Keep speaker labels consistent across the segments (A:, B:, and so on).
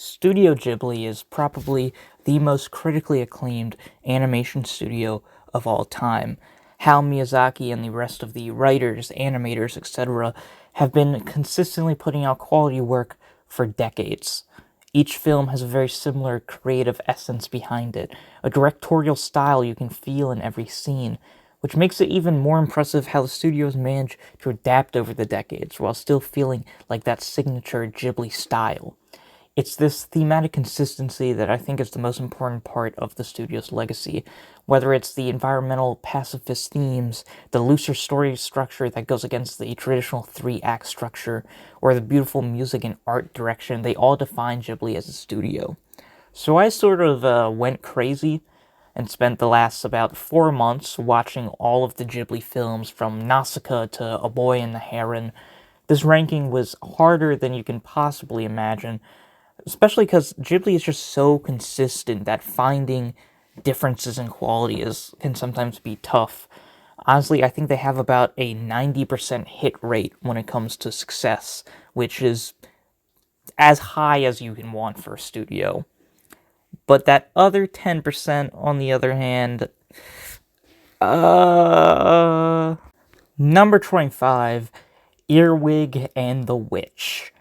A: Studio Ghibli is probably the most critically acclaimed animation studio of all time. Hayao Miyazaki and the rest of the writers, animators, etc., have been consistently putting out quality work for decades. Each film has a very similar creative essence behind it, a directorial style you can feel in every scene, which makes it even more impressive how the studios manage to adapt over the decades while still feeling like that signature Ghibli style. It's this thematic consistency that I think is the most important part of the studio's legacy, whether it's the environmental pacifist themes, the looser story structure that goes against the traditional three-act structure, or the beautiful music and art direction. They all define Ghibli as a studio. So I sort of went crazy and spent the last about 4 months watching all of the Ghibli films from Nausicaa to A Boy and the Heron. This ranking was harder than you can possibly imagine, especially because Ghibli is just so consistent that finding differences in quality can sometimes be tough. Honestly, I think they have about a 90% hit rate when it comes to success, which is as high as you can want for a studio. But that other 10%, on the other hand, uh... Number 25, Earwig and the Witch.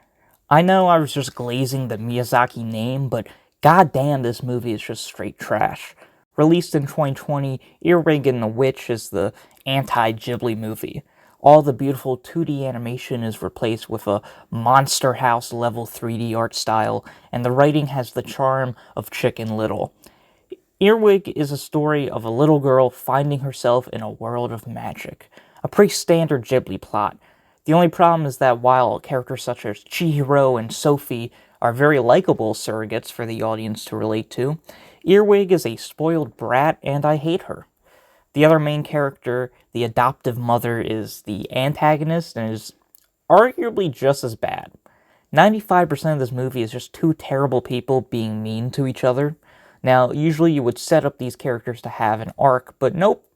A: I know I was just glazing the Miyazaki name, but goddamn, this movie is just straight trash. Released in 2020, Earwig and the Witch is the anti-Ghibli movie. All the beautiful 2D animation is replaced with a Monster House level 3D art style, and the writing has the charm of Chicken Little. Earwig is a story of a little girl finding herself in a world of magic. A pretty standard Ghibli plot. The only problem is that while characters such as Chihiro and Sophie are very likable surrogates for the audience to relate to, Earwig is a spoiled brat and I hate her. The other main character, the adoptive mother, is the antagonist and is arguably just as bad. 95% of this movie is just two terrible people being mean to each other. Now, usually you would set up these characters to have an arc, but nope.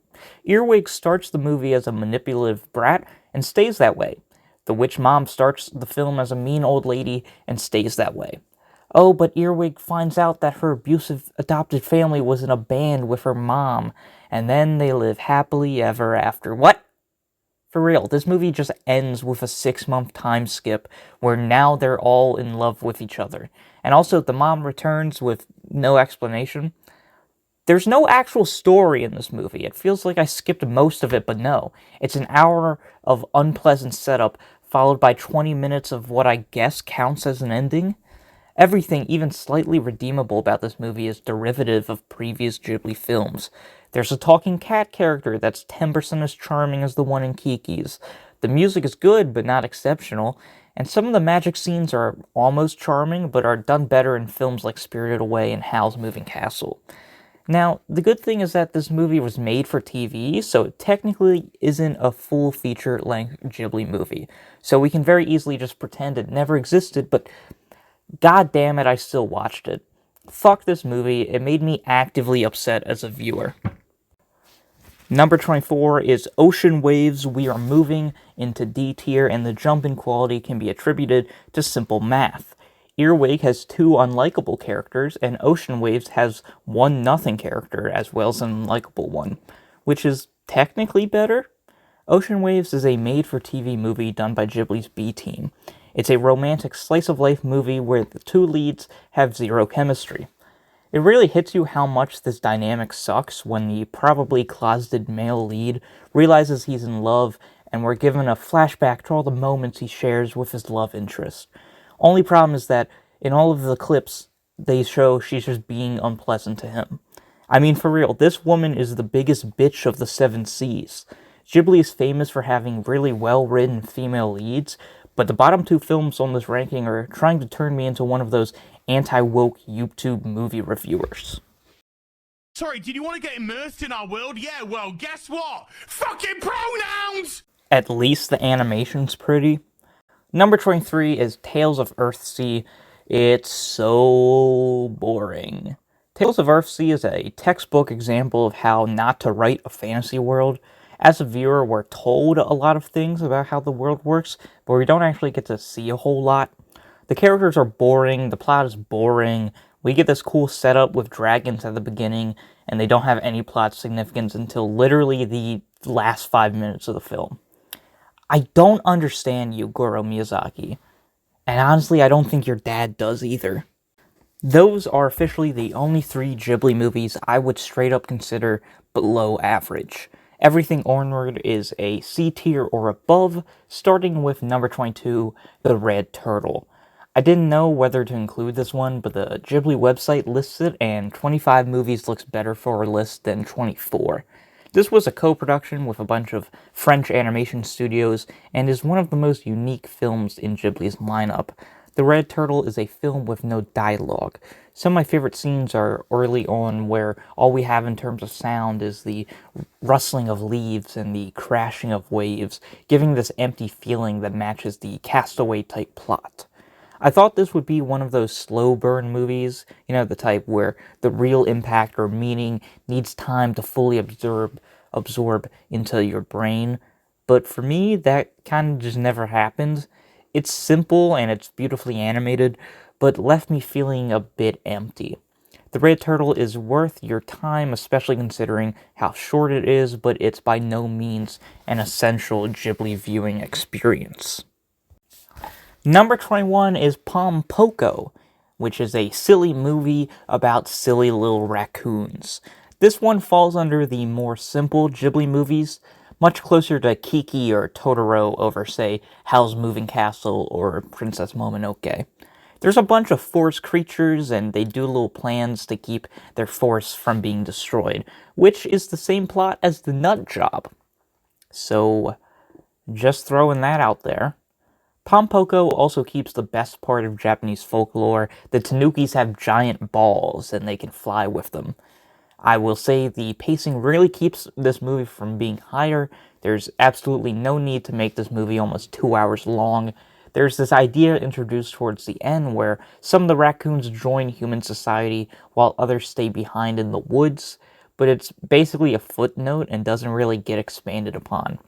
A: Earwig starts the movie as a manipulative brat and stays that way. The witch mom starts the film as a mean old lady and stays that way. Oh, but Earwig finds out that her abusive adopted family was in a band with her mom, and then they live happily ever after. What? For real, this movie just ends with a 6-month time skip where now they're all in love with each other. And also, the mom returns with no explanation. There's no actual story in this movie. It feels like I skipped most of it, but no. It's an hour of unpleasant setup, followed by 20 minutes of what I guess counts as an ending. Everything, even slightly redeemable about this movie, is derivative of previous Ghibli films. There's a talking cat character that's 10% as charming as the one in Kiki's. The music is good, but not exceptional, and some of the magic scenes are almost charming, but are done better in films like Spirited Away and Howl's Moving Castle. Now, the good thing is that this movie was made for TV, so it technically isn't a full feature-length Ghibli movie. So we can very easily just pretend it never existed, but god damn it, I still watched it. Fuck this movie, it made me actively upset as a viewer. Number 24 is Ocean Waves. We are moving into D tier, and the jump in quality can be attributed to simple math. Earwig has two unlikable characters, and Ocean Waves has one nothing character as well as an unlikable one, which is technically better. Ocean Waves is a made-for-TV movie done by Ghibli's B-Team. It's a romantic slice-of-life movie where the two leads have zero chemistry. It really hits you how much this dynamic sucks when the probably closeted male lead realizes he's in love, and we're given a flashback to all the moments he shares with his love interest. Only problem is that in all of the clips, they show she's just being unpleasant to him. I mean, for real, this woman is the biggest bitch of the 7 Cs. Ghibli is famous for having really well-written female leads, but the bottom 2 films on this ranking are trying to turn me into one of those anti-woke YouTube movie reviewers.
B: Sorry, did you want to get immersed in our world? Yeah, well, guess what? Fucking pronouns!
A: At least the animation's pretty. Number 23 is Tales of Earthsea. It's so boring. Tales of Earthsea is a textbook example of how not to write a fantasy world. As a viewer, we're told a lot of things about how the world works, but we don't actually get to see a whole lot. The characters are boring, the plot is boring, we get this cool setup with dragons at the beginning, and they don't have any plot significance until literally the last 5 minutes of the film. I don't understand you, Goro Miyazaki. And honestly, I don't think your dad does either. Those are officially the only 3 Ghibli movies I would straight up consider below average. Everything onward is a C tier or above, starting with number 22, The Red Turtle. I didn't know whether to include this one, but the Ghibli website lists it, and 25 movies looks better for a list than 24. This was a co-production with a bunch of French animation studios, and is one of the most unique films in Ghibli's lineup. The Red Turtle is a film with no dialogue. Some of my favorite scenes are early on, where all we have in terms of sound is the rustling of leaves and the crashing of waves, giving this empty feeling that matches the Castaway-type plot. I thought this would be one of those slow burn movies, the type where the real impact or meaning needs time to fully absorb into your brain. But for me, that kind of just never happened. It's simple and it's beautifully animated, but left me feeling a bit empty. The Red Turtle is worth your time, especially considering how short it is, but it's by no means an essential Ghibli viewing experience. Number 21 is Pom Poko, which is a silly movie about silly little raccoons. This one falls under the more simple Ghibli movies, much closer to Kiki or Totoro over, say, Howl's Moving Castle or Princess Mononoke. There's a bunch of forest creatures, and they do little plans to keep their forests from being destroyed, which is the same plot as The Nut Job. So, just throwing that out there. Pom Poko also keeps the best part of Japanese folklore. The tanukis have giant balls, and they can fly with them. I will say the pacing really keeps this movie from being higher. There's absolutely no need to make this movie almost 2 hours long. There's this idea introduced towards the end where some of the raccoons join human society while others stay behind in the woods, but it's basically a footnote and doesn't really get expanded upon.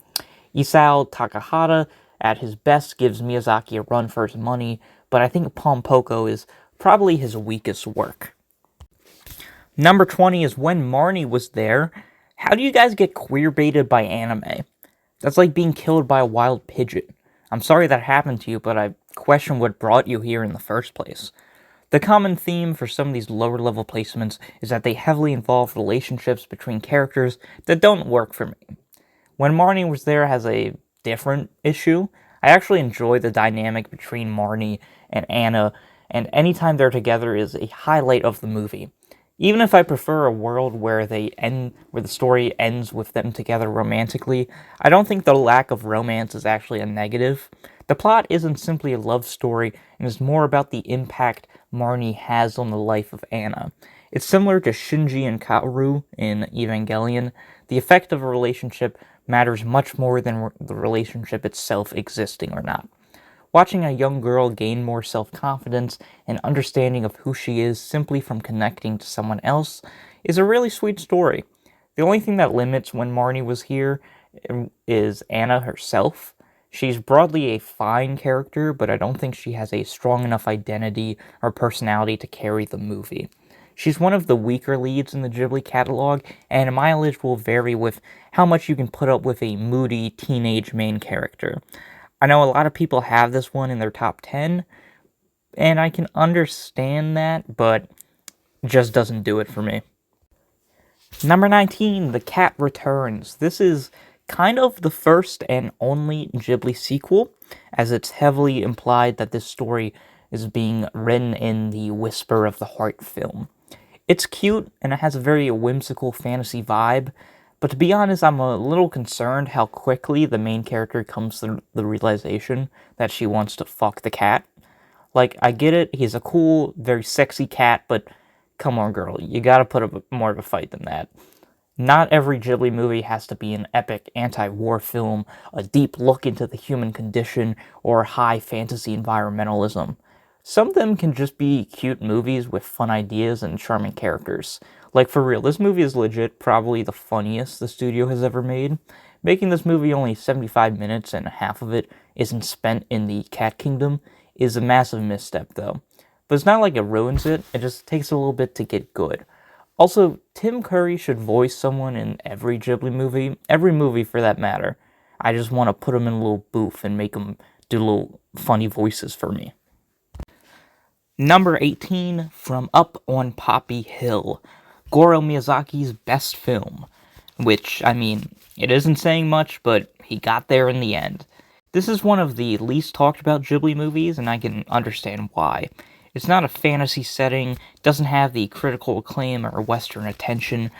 A: Isao Takahata, at his best, gives Miyazaki a run for his money, but I think Pom Poko is probably his weakest work. Number 20 is When Marnie Was There. How do you guys get queer-baited by anime? That's like being killed by a wild pigeon. I'm sorry that happened to you, but I question what brought you here in the first place. The common theme for some of these lower-level placements is that they heavily involve relationships between characters that don't work for me. When Marnie Was There has a different issue. I actually enjoy the dynamic between Marnie and Anna, and anytime they're together is a highlight of the movie. Even if I prefer a world where the story ends with them together romantically, I don't think the lack of romance is actually a negative. The plot isn't simply a love story, and is more about the impact Marnie has on the life of Anna. It's similar to Shinji and Kaoru in Evangelion. The effect of a relationship matters much more than the relationship itself existing or not. Watching a young girl gain more self-confidence and understanding of who she is simply from connecting to someone else is a really sweet story. The only thing that limits When Marnie Was Here is Anna herself. She's broadly a fine character, but I don't think she has a strong enough identity or personality to carry the movie. She's one of the weaker leads in the Ghibli catalog, and mileage will vary with how much you can put up with a moody teenage main character. I know a lot of people have this one in their top 10, and I can understand that, but it just doesn't do it for me. Number 19, The Cat Returns. This is kind of the first and only Ghibli sequel, as it's heavily implied that this story is being written in the Whisper of the Heart film. It's cute, and it has a very whimsical fantasy vibe, but to be honest, I'm a little concerned how quickly the main character comes to the realization that she wants to fuck the cat. Like, I get it, he's a cool, very sexy cat, but come on, girl, you gotta put up more of a fight than that. Not every Ghibli movie has to be an epic anti-war film, a deep look into the human condition, or high fantasy environmentalism. Some of them can just be cute movies with fun ideas and charming characters. Like, for real, this movie is legit probably the funniest the studio has ever made. Making this movie only 75 minutes and half of it isn't spent in the Cat Kingdom is a massive misstep, though. But it's not like it ruins it, it just takes a little bit to get good. Also, Tim Curry should voice someone in every Ghibli movie, every movie for that matter. I just want to put him in a little booth and make him do little funny voices for me. Number 18, From Up on Poppy Hill, Goro Miyazaki's best film. Which, I mean, it isn't saying much, but he got there in the end. This is one of the least talked about Ghibli movies, and I can understand why. It's not a fantasy setting, doesn't have the critical acclaim or Western attention.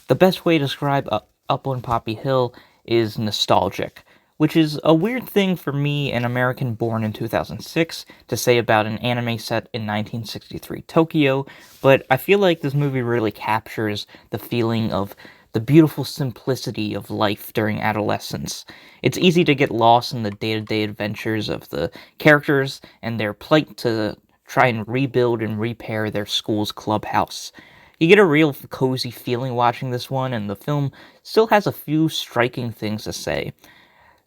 A: The best way to describe Up on Poppy Hill is nostalgic, which is a weird thing for me, an American born in 2006, to say about an anime set in 1963 Tokyo, but I feel like this movie really captures the feeling of the beautiful simplicity of life during adolescence. It's easy to get lost in the day-to-day adventures of the characters and their plight to try and rebuild and repair their school's clubhouse. You get a real cozy feeling watching this one, and the film still has a few striking things to say.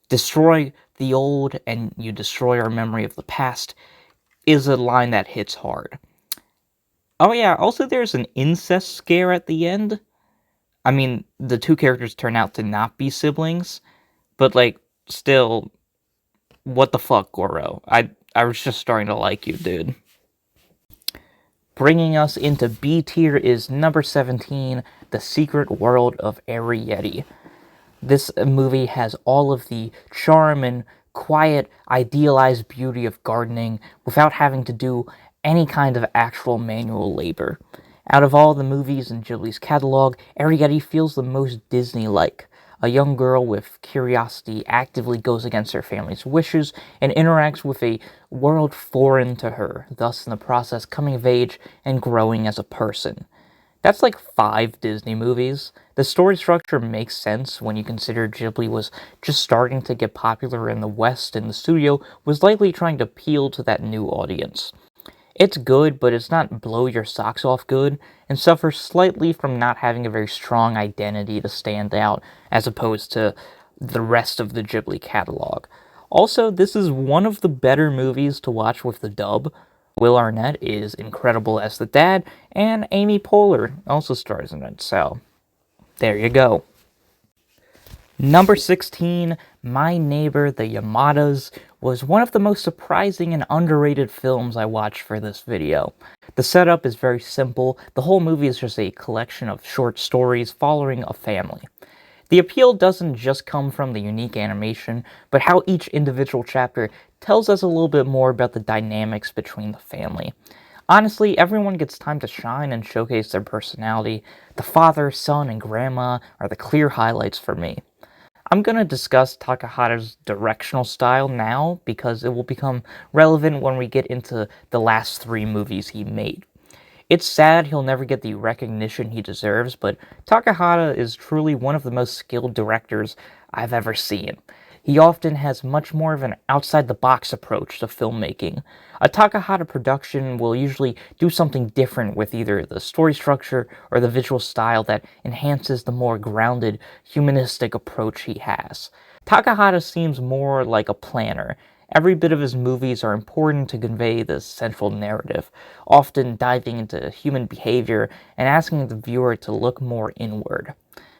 A: Destroy the old and you destroy our memory of the past is a line that hits hard. Oh yeah, also there's an incest scare at the end. I mean, the two characters turn out to not be siblings, but, like, still, what the fuck, Goro? I was just starting to like you, dude. Bringing us into B tier is number 17, The Secret World of Arrietty. This movie has all of the charm and quiet, idealized beauty of gardening without having to do any kind of actual manual labor. Out of all the movies in Ghibli's catalog, Arrietty feels the most Disney-like. A young girl with curiosity actively goes against her family's wishes and interacts with a world foreign to her, thus in the process coming of age and growing as a person. That's like 5 Disney movies. The story structure makes sense when you consider Ghibli was just starting to get popular in the West and the studio was likely trying to appeal to that new audience. It's good, but it's not blow your socks off good, and suffers slightly from not having a very strong identity to stand out, as opposed to the rest of the Ghibli catalog. Also, this is one of the better movies to watch with the dub. Will Arnett is incredible as the dad, and Amy Poehler also stars in it, so there you go. Number 16, My Neighbor the Yamadas, was one of the most surprising and underrated films I watched for this video. The setup is very simple, the whole movie is just a collection of short stories following a family. The appeal doesn't just come from the unique animation, but how each individual chapter tells us a little bit more about the dynamics between the family. Honestly, everyone gets time to shine and showcase their personality. The father, son, and grandma are the clear highlights for me. I'm going to discuss Takahata's directional style now because it will become relevant when we get into the last 3 movies he made. It's sad he'll never get the recognition he deserves, but Takahata is truly one of the most skilled directors I've ever seen. He often has much more of an outside-the-box approach to filmmaking. A Takahata production will usually do something different with either the story structure or the visual style that enhances the more grounded, humanistic approach he has. Takahata seems more like a planner. Every bit of his movies are important to convey the central narrative, often diving into human behavior and asking the viewer to look more inward.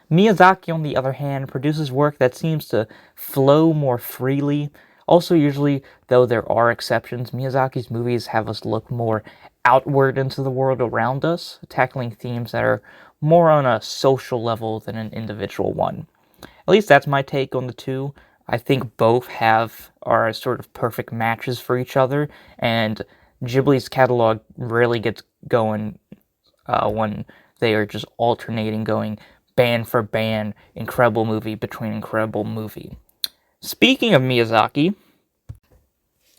A: Miyazaki, on the other hand, produces work that seems to flow more freely. Also, usually, though there are exceptions, Miyazaki's movies have us look more outward into the world around us, tackling themes that are more on a social level than an individual one. At least that's my take on the two. I think both are sort of perfect matches for each other, and Ghibli's catalog rarely gets going when they are just alternating, going band for band, incredible movie between incredible movie. Speaking of Miyazaki,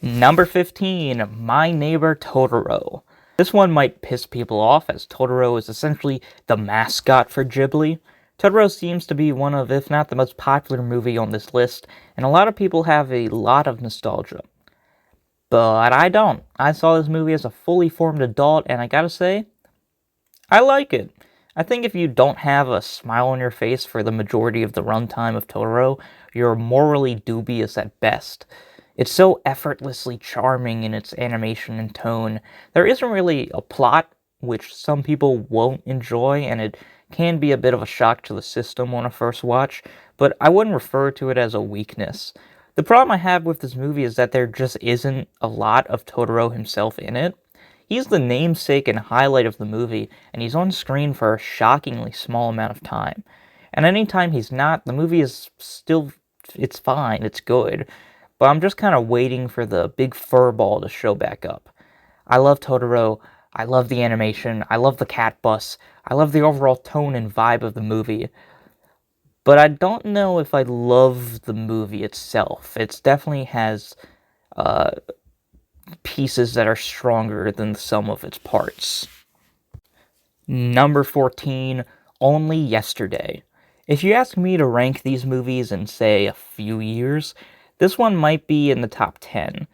A: number 15, My Neighbor Totoro. This one might piss people off, as Totoro is essentially the mascot for Ghibli. Totoro seems to be one of, if not the most popular movie on this list, and a lot of people have a lot of nostalgia. But I don't. I saw this movie as a fully formed adult, and I gotta say, I like it. I think if you don't have a smile on your face for the majority of the runtime of Totoro, you're morally dubious at best. It's so effortlessly charming in its animation and tone. There isn't really a plot, which some people won't enjoy, and it can be a bit of a shock to the system on a first watch, but I wouldn't refer to it as a weakness. The problem I have with this movie is that there just isn't a lot of Totoro himself in it. He's the namesake and highlight of the movie, and he's on screen for a shockingly small amount of time. And anytime he's not, the movie is still, it's fine, it's good. But I'm just kind of waiting for the big furball to show back up. I love Totoro, I love the animation, I love the cat bus, I love the overall tone and vibe of the movie. But I don't know if I love the movie itself. It definitely has uh, pieces that are stronger than the sum of its parts. Number 14, Only Yesterday. If you ask me to rank these movies in, say, a few years, this one might be in the top 10.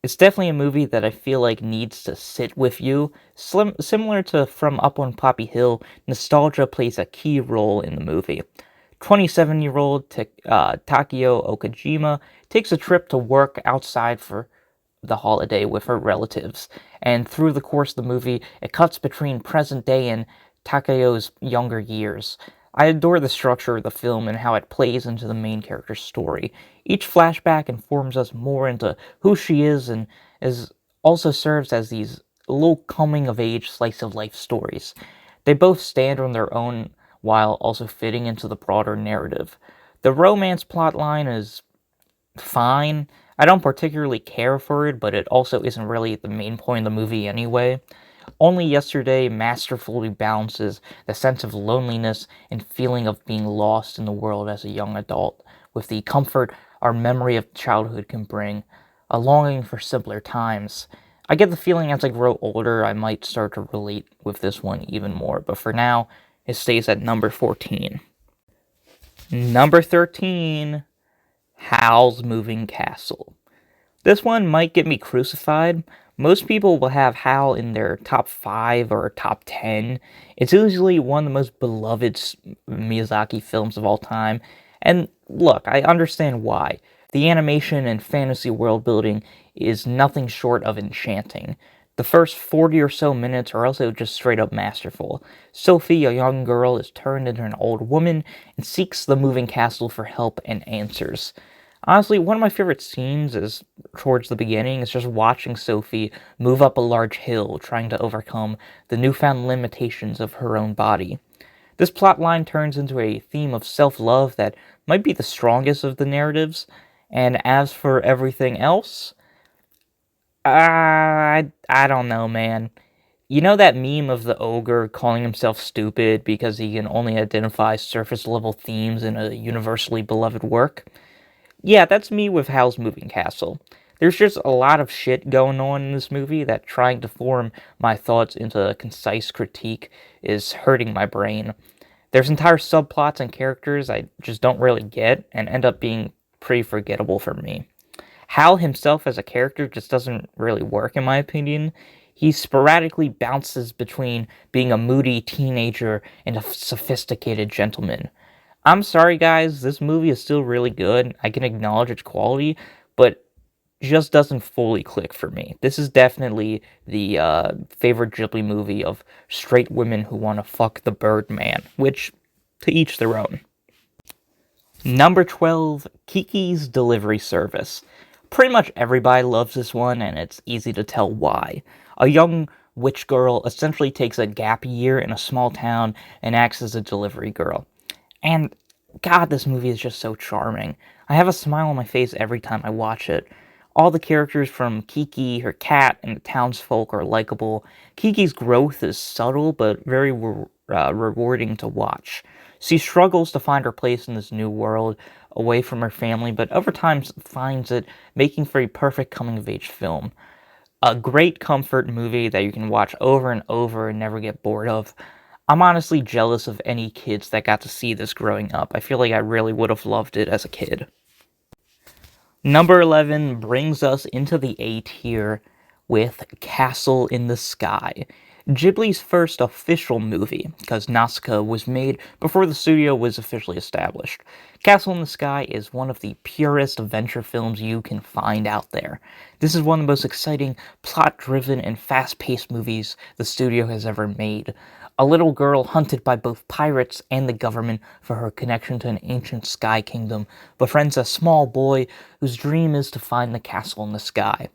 A: It's definitely a movie that I feel like needs to sit with you. Similar to From Up on Poppy Hill, nostalgia plays a key role in the movie. 27-year-old Takio Okajima takes a trip to work outside for the holiday with her relatives, and through the course of the movie, it cuts between present day and Takayo's younger years. I adore the structure of the film and how it plays into the main character's story. Each flashback informs us more into who she is and also serves as these little coming-of-age slice-of-life stories. They both stand on their own while also fitting into the broader narrative. The romance plotline is fine. I don't particularly care for it, but it also isn't really the main point of the movie anyway. Only Yesterday masterfully balances the sense of loneliness and feeling of being lost in the world as a young adult, with the comfort our memory of childhood can bring, a longing for simpler times. I get the feeling as I grow older I might start to relate with this one even more, but for now, it stays at number 14. Number 13, Howl's Moving Castle. This one might get me crucified. Most people will have Howl in their top 5 or top 10. It's easily one of the most beloved Miyazaki films of all time. And look, I understand why. The animation and fantasy world building is nothing short of enchanting. The first 40 or so minutes are also just straight up masterful. Sophie, a young girl, is turned into an old woman and seeks the moving castle for help and answers. Honestly, one of my favorite scenes is towards the beginning. It's just watching Sophie move up a large hill, trying to overcome the newfound limitations of her own body. This plotline turns into a theme of self-love that might be the strongest of the narratives, and as for everything else, I don't know, man. You know that meme of the ogre calling himself stupid because he can only identify surface-level themes in a universally beloved work? Yeah, that's me with Howl's Moving Castle. There's just a lot of shit going on in this movie that trying to form my thoughts into a concise critique is hurting my brain. There's entire subplots and characters I just don't really get and end up being pretty forgettable for me. Hal himself as a character just doesn't really work in my opinion. He sporadically bounces between being a moody teenager and a sophisticated gentleman. I'm sorry, guys, this movie is still really good. I can acknowledge its quality, but just doesn't fully click for me. This is definitely the favorite Ghibli movie of straight women who want to fuck the Birdman, which, to each their own. Number 12, Kiki's Delivery Service. Pretty much everybody loves this one, and it's easy to tell why. A young witch girl essentially takes a gap year in a small town and acts as a delivery girl. And God, this movie is just so charming. I have a smile on my face every time I watch it. All the characters from Kiki, her cat, and the townsfolk are likable. Kiki's growth is subtle but very rewarding to watch. She struggles to find her place in this new world, away from her family, but over time finds it, making for a perfect coming-of-age film. A great comfort movie that you can watch over and over and never get bored of. I'm honestly jealous of any kids that got to see this growing up. I feel like I really would have loved it as a kid. Number 11 brings us into the A tier with Castle in the Sky. Ghibli's first official movie, because Nausicaa was made before the studio was officially established. Castle in the Sky is one of the purest adventure films you can find out there. This is one of the most exciting, plot-driven, and fast-paced movies the studio has ever made. A little girl hunted by both pirates and the government for her connection to an ancient sky kingdom befriends a small boy whose dream is to find the castle in the sky.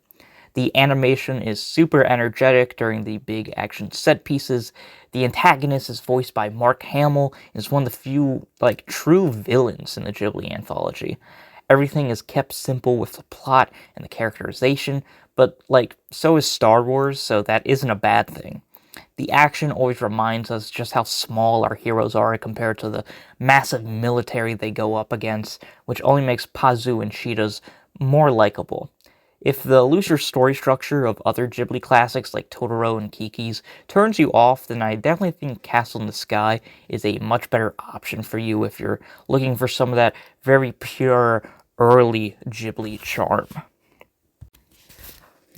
A: The animation is super energetic during the big action set pieces. The antagonist is voiced by Mark Hamill and is one of the few, true villains in the Ghibli anthology. Everything is kept simple with the plot and the characterization, but, so is Star Wars, so that isn't a bad thing. The action always reminds us just how small our heroes are compared to the massive military they go up against, which only makes Pazu and Cheetahs more likable. If the looser story structure of other Ghibli classics like Totoro and Kiki's turns you off, then I definitely think Castle in the Sky is a much better option for you if you're looking for some of that very pure, early Ghibli charm.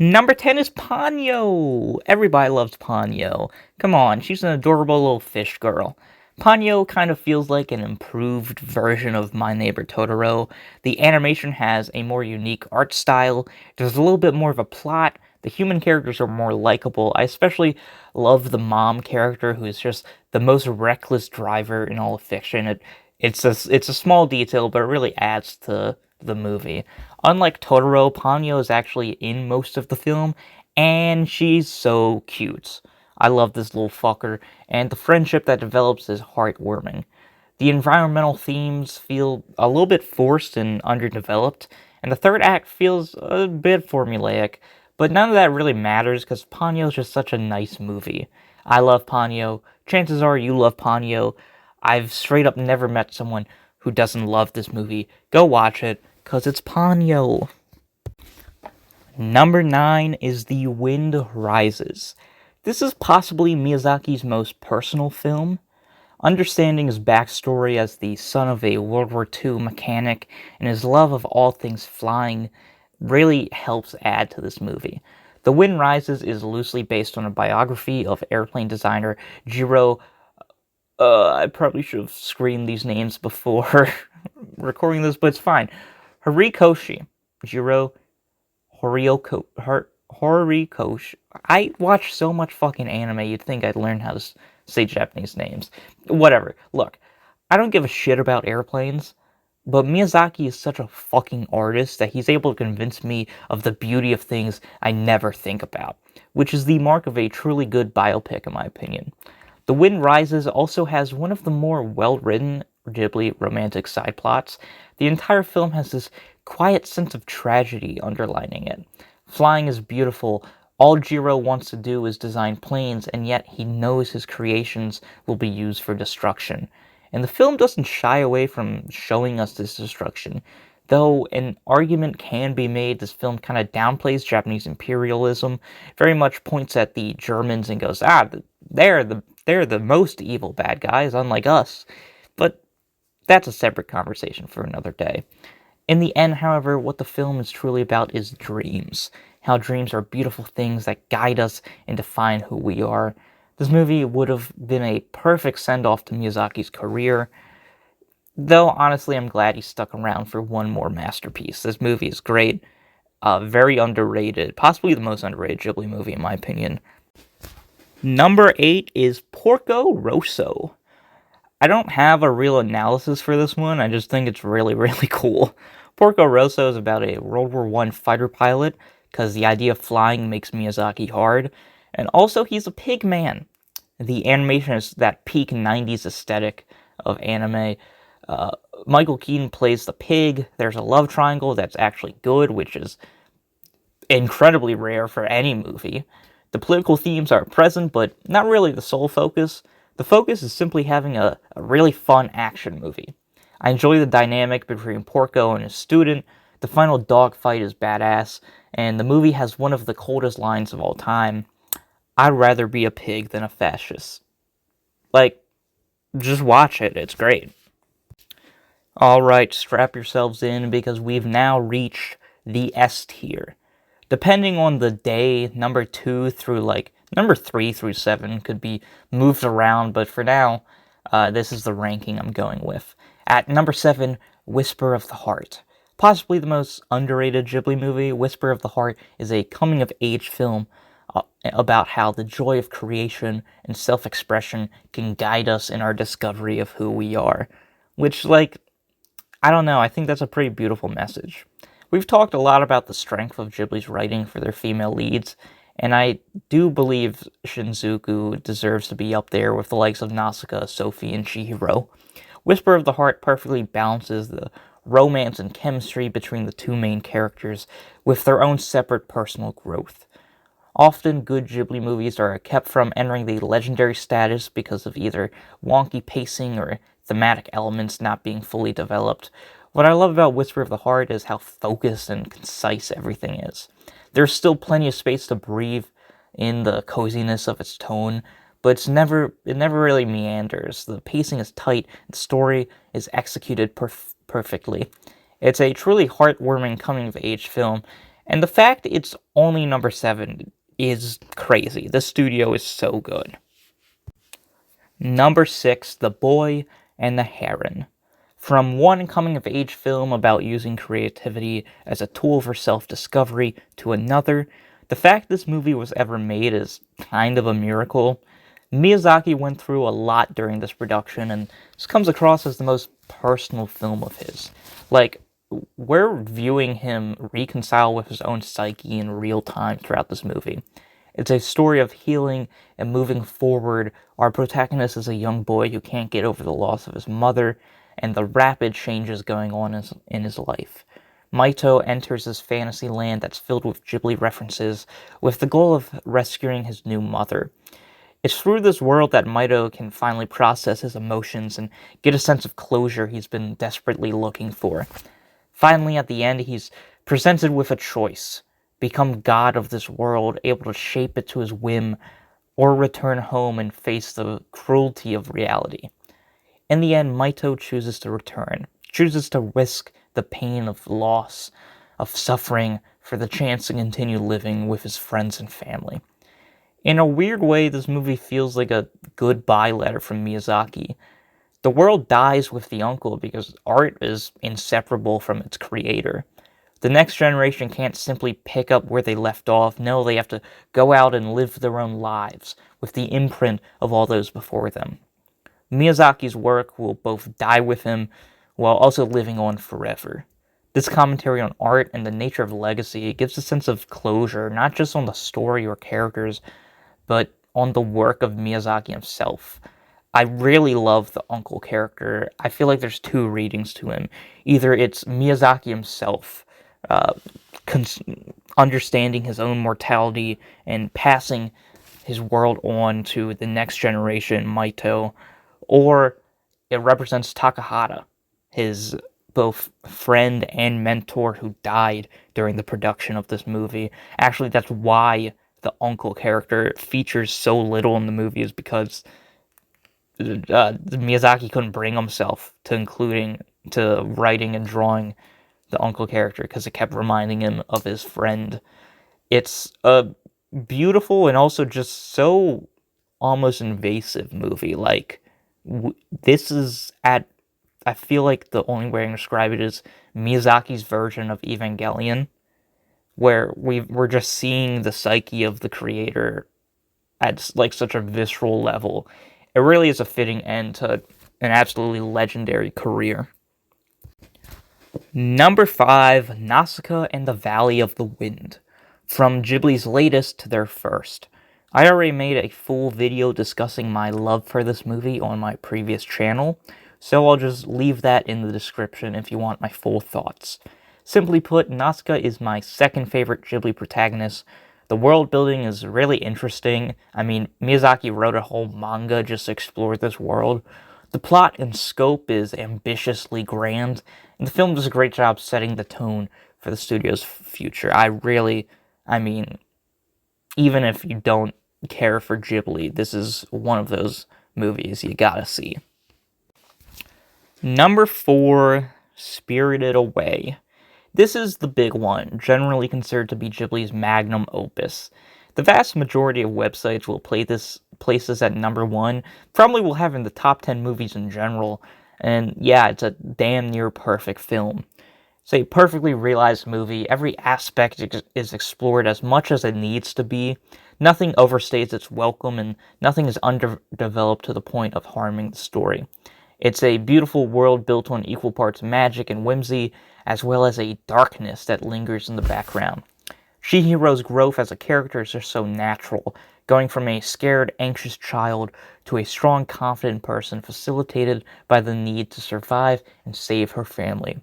A: Number 10 is Ponyo! Everybody loves Ponyo. Come on, she's an adorable little fish girl. Ponyo kind of feels like an improved version of My Neighbor Totoro. The animation has a more unique art style, there's a little bit more of a plot, the human characters are more likable. I especially love the mom character, who is just the most reckless driver in all of fiction. It's a small detail, but it really adds to the movie. Unlike Totoro, Ponyo is actually in most of the film, and she's so cute. I love this little fucker, and the friendship that develops is heartwarming. The environmental themes feel a little bit forced and underdeveloped, and the third act feels a bit formulaic, but none of that really matters because Ponyo is just such a nice movie. I love Ponyo. Chances are you love Ponyo. I've straight up never met someone who doesn't love this movie. Go watch it, because it's Ponyo. Number 9 is The Wind Rises. This is possibly Miyazaki's most personal film. Understanding his backstory as the son of a World War II mechanic and his love of all things flying really helps add to this movie. The Wind Rises is loosely based on a biography of airplane designer Jiro. I probably should have screened these names before recording this, but it's fine. Horikoshi. Jiro Horikoshi. I watch so much fucking anime, you'd think I'd learn how to say Japanese names. Whatever. Look, I don't give a shit about airplanes, but Miyazaki is such a fucking artist that he's able to convince me of the beauty of things I never think about, which is the mark of a truly good biopic in my opinion. The Wind Rises also has one of the more well-written Ghibli romantic side plots. The entire film has this quiet sense of tragedy underlining it. Flying is beautiful. All Jiro wants to do is design planes, and yet he knows his creations will be used for destruction. And the film doesn't shy away from showing us this destruction. Though an argument can be made, this film kind of downplays Japanese imperialism, very much points at the Germans and goes, they're the most evil bad guys, unlike us. But that's a separate conversation for another day. In the end, however, what the film is truly about is dreams. How dreams are beautiful things that guide us and define who we are. This movie would have been a perfect send-off to Miyazaki's career. Though, honestly, I'm glad he stuck around for one more masterpiece. This movie is great. Very underrated. Possibly the most underrated Ghibli movie, in my opinion. Number 8 is Porco Rosso. I don't have a real analysis for this one, I just think it's really, really cool. Porco Rosso is about a World War I fighter pilot, because the idea of flying makes Miyazaki hard, and also he's a pig man. The animation is that peak 90s aesthetic of anime. Michael Keaton plays the pig, there's a love triangle that's actually good, which is incredibly rare for any movie. The political themes are present, but not really the sole focus. The focus is simply having a really fun action movie. I enjoy the dynamic between Porco and his student, the final dogfight is badass, and the movie has one of the coldest lines of all time. I'd rather be a pig than a fascist. Just watch it, it's great. Alright, strap yourselves in because we've now reached the S tier. Depending on the day, number 2 through Number 3 through 7 could be moved around, but for now, this is the ranking I'm going with. At number 7, Whisper of the Heart. Possibly the most underrated Ghibli movie, Whisper of the Heart is a coming-of-age film about how the joy of creation and self-expression can guide us in our discovery of who we are. Which, like, I don't know, I think that's a pretty beautiful message. We've talked a lot about the strength of Ghibli's writing for their female leads, and I do believe Shinjuku deserves to be up there with the likes of Nausicaa, Sophie, and Chihiro. Whisper of the Heart perfectly balances the romance and chemistry between the two main characters with their own separate personal growth. Often, good Ghibli movies are kept from entering the legendary status because of either wonky pacing or thematic elements not being fully developed. What I love about Whisper of the Heart is how focused and concise everything is. There's still plenty of space to breathe in the coziness of its tone, but it never really meanders. The pacing is tight, and the story is executed perfectly. It's a truly heartwarming coming-of-age film, and the fact it's only number 7 is crazy. The studio is so good. Number 6, The Boy and the Heron. From one coming-of-age film about using creativity as a tool for self-discovery to another, the fact this movie was ever made is kind of a miracle. Miyazaki went through a lot during this production, and this comes across as the most personal film of his. Like, we're viewing him reconcile with his own psyche in real time throughout this movie. It's a story of healing and moving forward. Our protagonist is a young boy who can't get over the loss of his mother and the rapid changes going on in his life. Maito enters this fantasy land that's filled with Ghibli references with the goal of rescuing his new mother. It's through this world that Maito can finally process his emotions and get a sense of closure he's been desperately looking for. Finally, at the end, he's presented with a choice: become god of this world, able to shape it to his whim, or return home and face the cruelty of reality. In the end, Maito chooses to return, chooses to risk the pain of loss, of suffering, for the chance to continue living with his friends and family. In a weird way, this movie feels like a goodbye letter from Miyazaki. The world dies with the uncle because art is inseparable from its creator. The next generation can't simply pick up where they left off. No, they have to go out and live their own lives with the imprint of all those before them. Miyazaki's work will both die with him while also living on forever. This commentary on art and the nature of legacy gives a sense of closure, not just on the story or characters, but on the work of Miyazaki himself. I really love the uncle character. I feel like there's two readings to him. Either it's Miyazaki himself uh, understanding his own mortality and passing his world on to the next generation, Maito, or it represents Takahata, his both friend and mentor who died during the production of this movie. Actually, that's why the uncle character features so little in the movie, is because Miyazaki couldn't bring himself to writing and drawing the uncle character because it kept reminding him of his friend. It's a beautiful and also just so almost invasive movie. Like, this is at, I feel like the only way I can describe it is Miyazaki's version of Evangelion, where we're just seeing the psyche of the creator at like such a visceral level. It really is a fitting end to an absolutely legendary career. Number 5, Nausicaa and the Valley of the Wind. From Ghibli's latest to their first. I already made a full video discussing my love for this movie on my previous channel, so I'll just leave that in the description if you want my full thoughts. Simply put, Nausicaa is my second favorite Ghibli protagonist. The world building is really interesting. I mean, Miyazaki wrote a whole manga just to explore this world. The plot and scope is ambitiously grand, and the film does a great job setting the tone for the studio's future. I mean, even if you don't care for Ghibli, this is one of those movies you gotta see. Number 4, Spirited Away. This is the big one, generally considered to be Ghibli's magnum opus. The vast majority of websites will place this at number one, probably will have in the top 10 movies in general, and yeah, it's a damn near perfect film. It's a perfectly realized movie. Every aspect is explored as much as it needs to be. Nothing overstays its welcome, and nothing is underdeveloped to the point of harming the story. It's a beautiful world built on equal parts magic and whimsy, as well as a darkness that lingers in the background. Chihiro's growth as a character is just so natural, going from a scared, anxious child to a strong, confident person facilitated by the need to survive and save her family.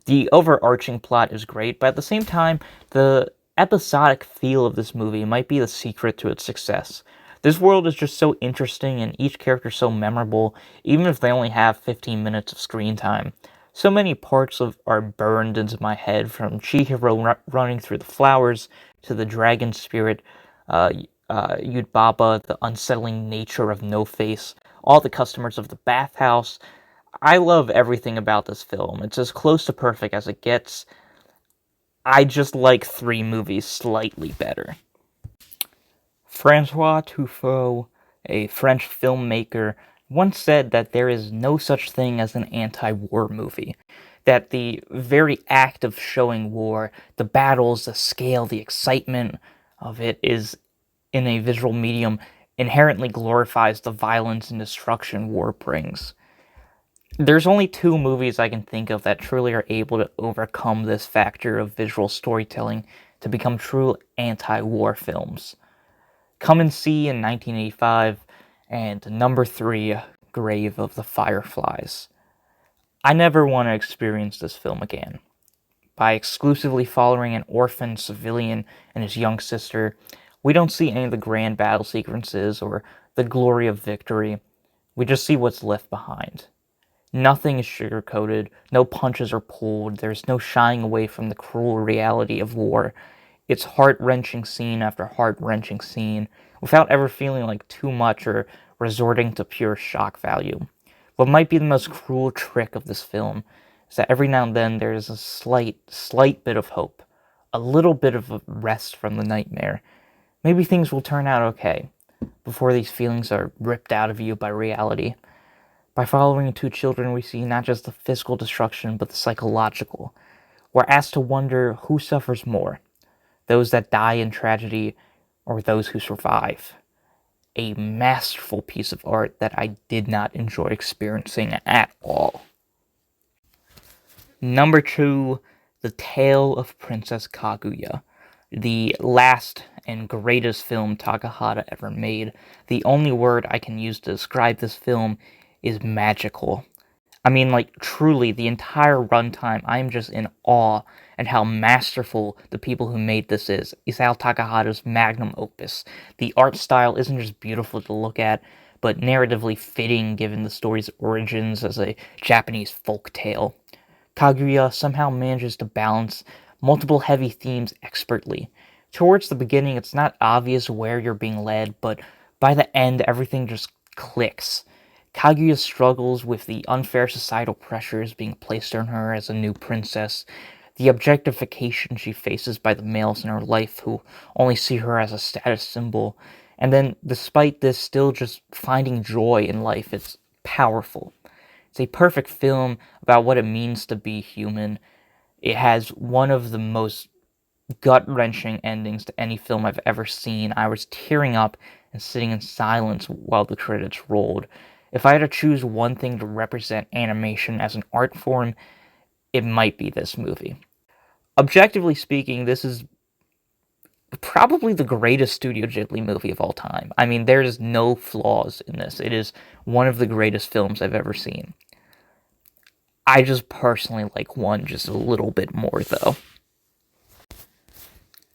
A: The overarching plot is great, but at the same time, the episodic feel of this movie might be the secret to its success. This world is just so interesting and each character so memorable, even if they only have 15 minutes of screen time. So many are burned into my head, from Chihiro running through the flowers to the dragon spirit, Yudbaba, the unsettling nature of No Face, all the customers of the bathhouse. I love everything about this film. It's as close to perfect as it gets. I just like three movies slightly better. Francois Truffaut, a French filmmaker, once said that there is no such thing as an anti-war movie. That the very act of showing war, the battles, the scale, the excitement of it is, in a visual medium, inherently glorifies the violence and destruction war brings. There's only two movies I can think of that truly are able to overcome this factor of visual storytelling to become true anti-war films. Come and See in 1985, and number 3, Grave of the Fireflies. I never want to experience this film again. By exclusively following an orphan civilian and his young sister, we don't see any of the grand battle sequences or the glory of victory. We just see what's left behind. Nothing is sugar-coated, no punches are pulled, there's no shying away from the cruel reality of war. It's heart-wrenching scene after heart-wrenching scene, without ever feeling like too much or resorting to pure shock value. What might be the most cruel trick of this film is that every now and then there is a slight bit of hope, a little bit of a rest from the nightmare. Maybe things will turn out okay, before these feelings are ripped out of you by reality. By following two children, we see not just the physical destruction, but the psychological. We're asked to wonder who suffers more, those that die in tragedy or those who survive. A masterful piece of art that I did not enjoy experiencing at all. Number 2, The Tale of Princess Kaguya, the last and greatest film Takahata ever made. The only word I can use to describe this film is magical. I mean, like, truly, the entire runtime, I'm just in awe at how masterful the people who made this is. Isao Takahata's magnum opus. The art style isn't just beautiful to look at, but narratively fitting given the story's origins as a Japanese folk tale. Kaguya somehow manages to balance multiple heavy themes expertly. Towards the beginning, it's not obvious where you're being led, but by the end, everything just clicks. Kaguya struggles with the unfair societal pressures being placed on her as a new princess, the objectification she faces by the males in her life who only see her as a status symbol, and then, despite this, still just finding joy in life. It's powerful. It's a perfect film about what it means to be human. It has one of the most gut-wrenching endings to any film I've ever seen. I was tearing up and sitting in silence while the credits rolled. If I had to choose one thing to represent animation as an art form, it might be this movie. Objectively speaking, this is probably the greatest Studio Ghibli movie of all time. I mean, there's no flaws in this. It is one of the greatest films I've ever seen. I just personally like one just a little bit more, though.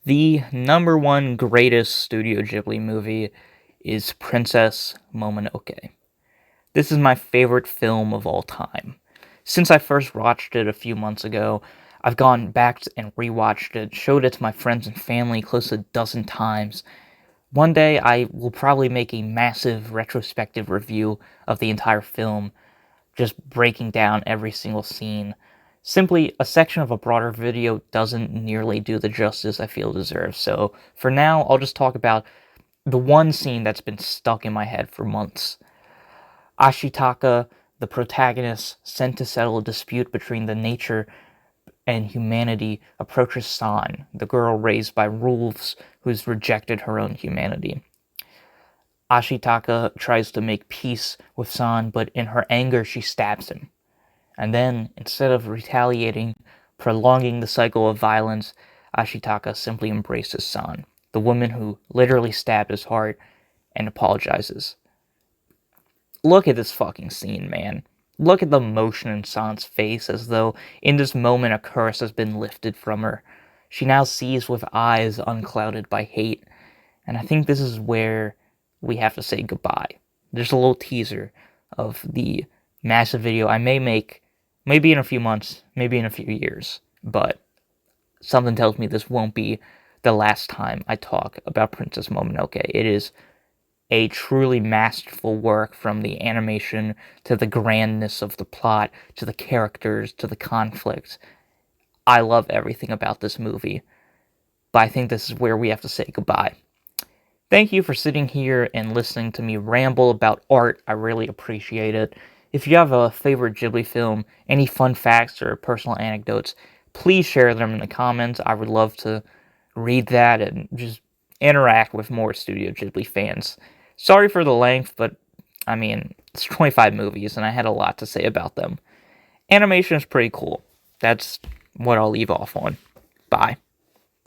A: The number one greatest Studio Ghibli movie is Princess Mononoke. This is my favorite film of all time. Since I first watched it a few months ago, I've gone back and rewatched it, showed it to my friends and family close to a dozen times. One day I will probably make a massive retrospective review of the entire film, just breaking down every single scene. Simply, a section of a broader video doesn't nearly do the justice I feel it deserves. So for now, I'll just talk about the one scene that's been stuck in my head for months. Ashitaka, the protagonist, sent to settle a dispute between the nature and humanity, approaches San, the girl raised by wolves who's rejected her own humanity. Ashitaka tries to make peace with San, but in her anger, she stabs him. And then, instead of retaliating, prolonging the cycle of violence, Ashitaka simply embraces San, the woman who literally stabbed his heart, and apologizes. Look at this fucking scene, man. Look at the emotion in San's face as though in this moment a curse has been lifted from her. She now sees with eyes unclouded by hate. And I think this is where we have to say goodbye. There's a little teaser of the massive video I may make, maybe in a few months, maybe in a few years. But something tells me this won't be the last time I talk about Princess Mononoke. It is a truly masterful work, from the animation to the grandness of the plot to the characters to the conflict. I love everything about this movie, but I think this is where we have to say goodbye. Thank you for sitting here and listening to me ramble about art. I really appreciate it. If you have a favorite Ghibli film, any fun facts or personal anecdotes, please share them in the comments. I would love to read that and just interact with more Studio Ghibli fans. Sorry for the length, but I mean, it's 25 movies and I had a lot to say about them. Animation is pretty cool. That's what I'll leave off on. Bye.